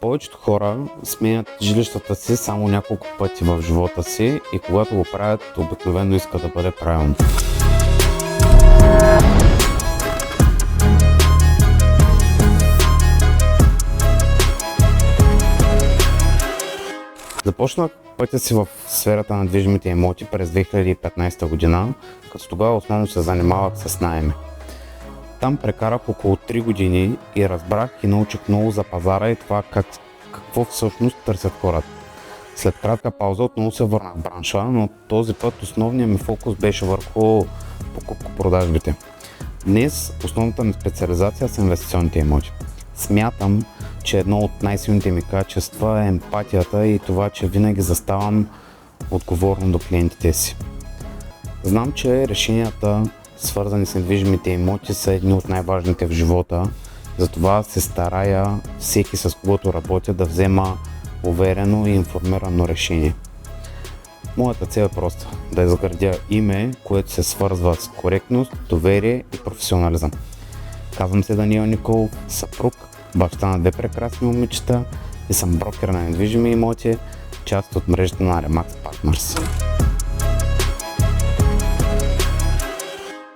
Повечето хора сменят жилищата си само няколко пъти в живота си и когато го правят, обикновено иска да бъде правилно. Започнах пътя си в сферата на движимите имоти през 2015 година, като тогава основно се занимавах с наеми. Там прекарах около 3 години и разбрах и научих много за пазара и това какво всъщност търсят хората. След кратка пауза отново се върнах в бранша, но този път основният ми фокус беше върху покупко-продажбите. Днес основната ми специализация са инвестиционните имоти. Смятам, че едно от най-силните ми качества е емпатията и това, че винаги заставам отговорно до клиентите си. Знам, че решенията, свързани с недвижимите имоти, са едни от най-важните в живота, затова се старая всеки, с когото работя, да взема уверено и информирано решение. Моята цел е проста – да изградя име, което се свързва с коректност, доверие и професионализъм. Казвам се Даниел Николов, съпруг, баща на 2 прекрасни момичета и съм брокер на недвижими имоти, част от мрежата на Remax Partners.